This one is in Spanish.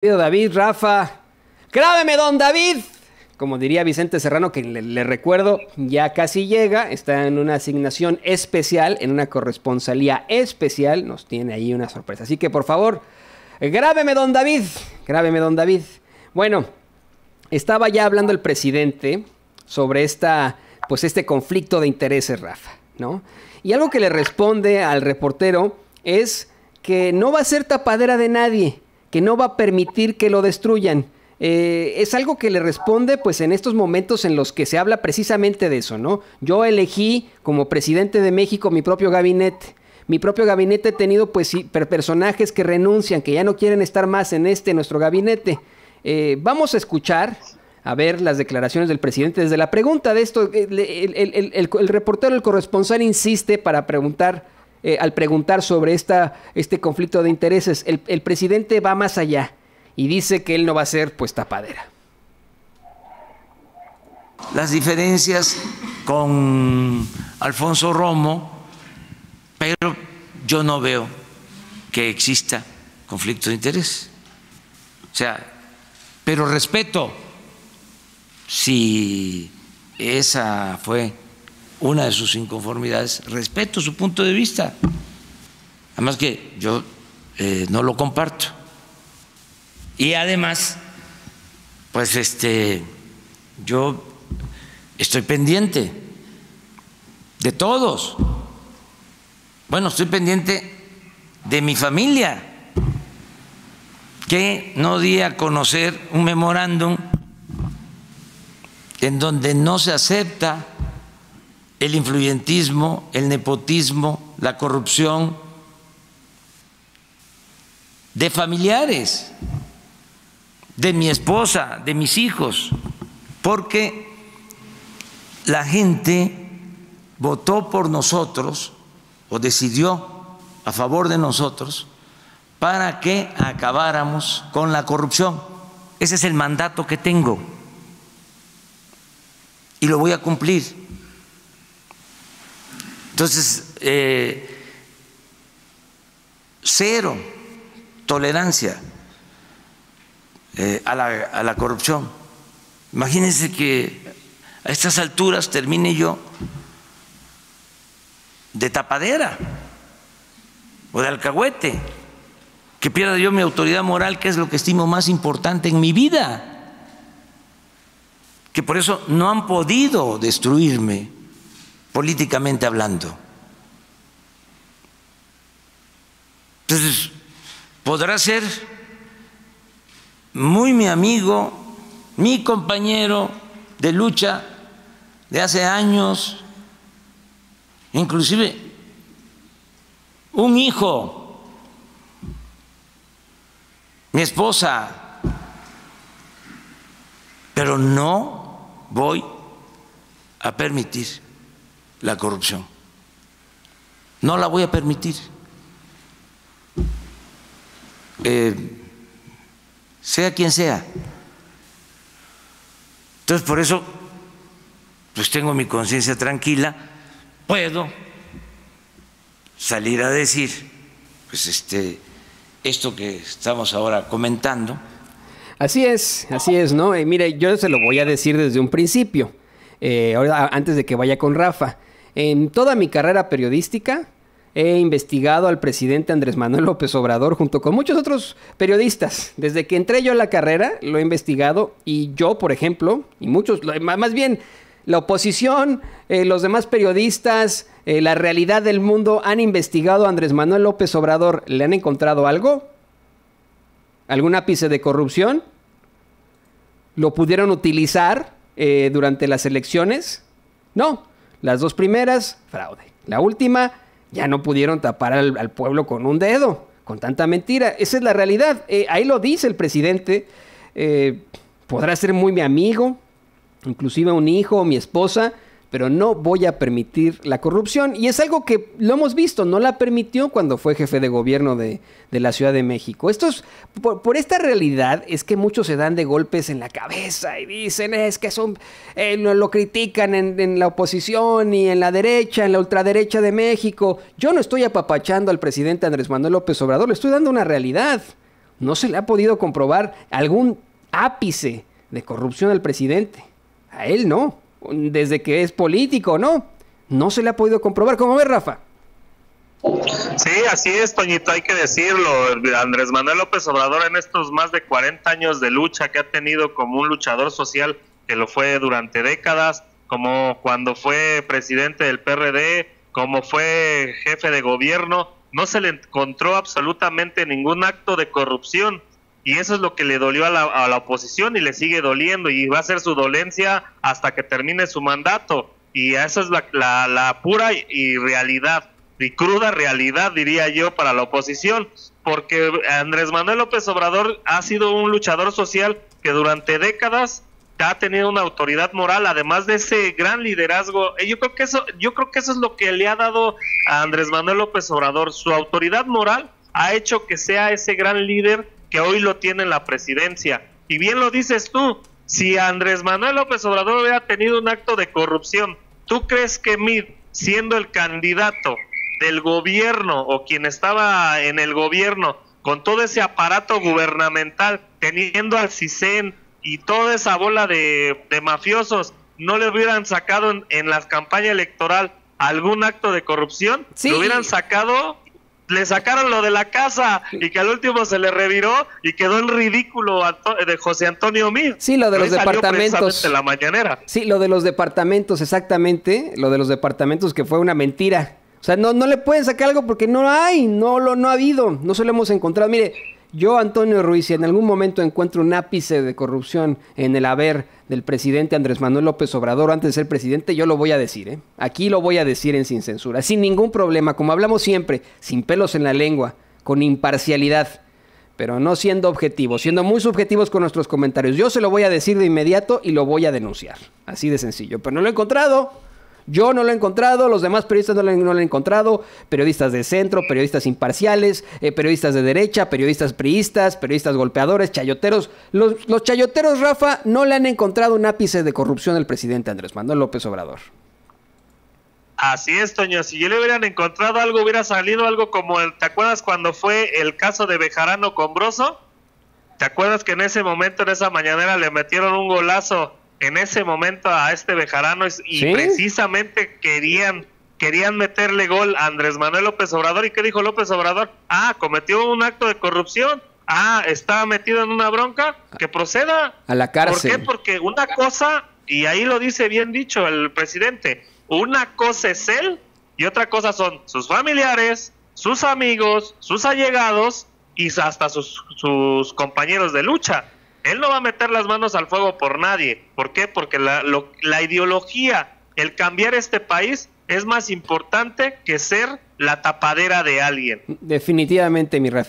David, Rafa, grábeme, don David. Como diría Vicente Serrano, que le recuerdo, ya casi llega, está en una asignación especial, en una corresponsalía especial, nos tiene ahí una sorpresa. Así que, por favor, grábeme, don David, grábeme, don David. Bueno, estaba ya hablando el presidente sobre este conflicto de intereses, Rafa, ¿no? Y algo que le responde al reportero es que no va a ser tapadera de nadie, que no va a permitir que lo destruyan. Es algo que le responde pues en estos momentos en los que se habla precisamente de eso, ¿no? Yo elegí como presidente de México mi propio gabinete. Mi propio gabinete ha tenido pues personajes que renuncian, que ya no quieren estar más en nuestro gabinete. Vamos a escuchar, a ver las declaraciones del presidente desde la pregunta de esto. El reportero, el corresponsal insiste para preguntar, al preguntar sobre este conflicto de intereses. El presidente va más allá y dice que él no va a ser pues tapadera. Las diferencias con Alfonso Romo, pero yo no veo que exista conflicto de interés. O sea, pero respeto si esa fue una de sus inconformidades, respeto su punto de vista. Además que yo no lo comparto. Y además, pues yo estoy pendiente de todos. Bueno, estoy pendiente de mi familia, que no di a conocer un memorándum en donde no se acepta el influyentismo, el nepotismo, la corrupción de familiares, de mi esposa, de mis hijos, porque la gente votó por nosotros o decidió a favor de nosotros para que acabáramos con la corrupción. Ese es el mandato que tengo y lo voy a cumplir. Entonces, cero tolerancia a la corrupción. Imagínense que a estas alturas termine yo de tapadera o de alcahuete, que pierda yo mi autoridad moral, que es lo que estimo más importante en mi vida, que por eso no han podido destruirme políticamente hablando. Entonces, podrá ser muy mi amigo, mi compañero de lucha de hace años, inclusive un hijo, mi esposa, pero no voy a permitir la corrupción. No la voy a permitir. Sea quien sea. Entonces, por eso, pues tengo mi conciencia tranquila, puedo salir a decir, pues esto que estamos ahora comentando. Así es, ¿no? Mire, yo se lo voy a decir desde un principio, ahora, antes de que vaya con Rafa. En toda mi carrera periodística he investigado al presidente Andrés Manuel López Obrador junto con muchos otros periodistas. Desde que entré yo a la carrera lo he investigado y yo, por ejemplo, y muchos, más bien la oposición, los demás periodistas, la realidad del mundo han investigado a Andrés Manuel López Obrador. ¿Le han encontrado algo? ¿Algún ápice de corrupción? ¿Lo pudieron utilizar durante las elecciones? No, las dos primeras, fraude. La última, ya no pudieron tapar al pueblo con un dedo, con tanta mentira. Esa es la realidad. Ahí lo dice el presidente. Podrá ser muy mi amigo, inclusive un hijo, mi esposa, pero no voy a permitir la corrupción. Y es algo que lo hemos visto, no la permitió cuando fue jefe de gobierno de la Ciudad de México. Esto es, por esta realidad es que muchos se dan de golpes en la cabeza y dicen, es que son, lo critican en la oposición y en la derecha, en la ultraderecha de México. Yo no estoy apapachando al presidente Andrés Manuel López Obrador, le estoy dando una realidad No se le ha podido comprobar algún ápice de corrupción al presidente. A él no. Desde que es político, ¿no? No se le ha podido comprobar. ¿Cómo ves, Rafa? Sí, así es, Toñito, hay que decirlo. Andrés Manuel López Obrador, en estos más de 40 años de lucha que ha tenido como un luchador social, que lo fue durante décadas, como cuando fue presidente del PRD, como fue jefe de gobierno, no se le encontró absolutamente ningún acto de corrupción, y eso es lo que le dolió a la oposición y le sigue doliendo, y va a ser su dolencia hasta que termine su mandato, y esa es la pura y realidad, y cruda realidad, diría yo, para la oposición, porque Andrés Manuel López Obrador ha sido un luchador social que durante décadas ha tenido una autoridad moral, además de ese gran liderazgo. Yo creo que eso es lo que le ha dado a Andrés Manuel López Obrador. Su autoridad moral ha hecho que sea ese gran líder que hoy lo tiene en la presidencia. Y bien lo dices tú, si Andrés Manuel López Obrador hubiera tenido un acto de corrupción, ¿tú crees que Mid, siendo el candidato del gobierno o quien estaba en el gobierno, con todo ese aparato gubernamental, teniendo al CISEN y toda esa bola de mafiosos, no le hubieran sacado en la campaña electoral algún acto de corrupción? Sí. Lo hubieran sacado, le sacaron lo de la casa y que al último se le reviró y quedó el ridículo de José Antonio Meade. Sí, lo de los departamentos. La mañanera. Sí, lo de los departamentos, exactamente, lo de los departamentos, que fue una mentira. O sea, no le pueden sacar algo porque no hay, no ha habido, no se lo hemos encontrado. Mire, yo, Antonio Ruiz, si en algún momento encuentro un ápice de corrupción en el haber del presidente Andrés Manuel López Obrador antes de ser presidente, yo lo voy a decir, ¿eh? Aquí lo voy a decir en Sin Censura, sin ningún problema, como hablamos siempre, sin pelos en la lengua, con imparcialidad, pero no siendo objetivos, siendo muy subjetivos con nuestros comentarios. Yo se lo voy a decir de inmediato y lo voy a denunciar, así de sencillo, pero no lo he encontrado. Yo no lo he encontrado, los demás periodistas no lo han encontrado, periodistas de centro, periodistas imparciales, periodistas de derecha, periodistas priistas, periodistas golpeadores, chayoteros. Los chayoteros, Rafa, no le han encontrado un ápice de corrupción al presidente Andrés Manuel López Obrador. Así es, Toño, si yo le hubieran encontrado algo, hubiera salido algo como ¿te acuerdas cuando fue el caso de Bejarano con Broso? ¿Te acuerdas que en ese momento, en esa mañanera, le metieron un golazo en ese momento a este Bejarano y ¿sí? Precisamente querían meterle gol a Andrés Manuel López Obrador? ¿Y qué dijo López Obrador? Cometió un acto de corrupción, está metido en una bronca, que proceda a la cárcel. ¿Por qué? Porque una cosa, y ahí lo dice bien dicho el presidente, una cosa es él y otra cosa son sus familiares, sus amigos, sus allegados y hasta sus compañeros de lucha. Él no va a meter las manos al fuego por nadie. ¿Por qué? Porque la ideología, el cambiar este país, es más importante que ser la tapadera de alguien. Definitivamente, mi Rafi.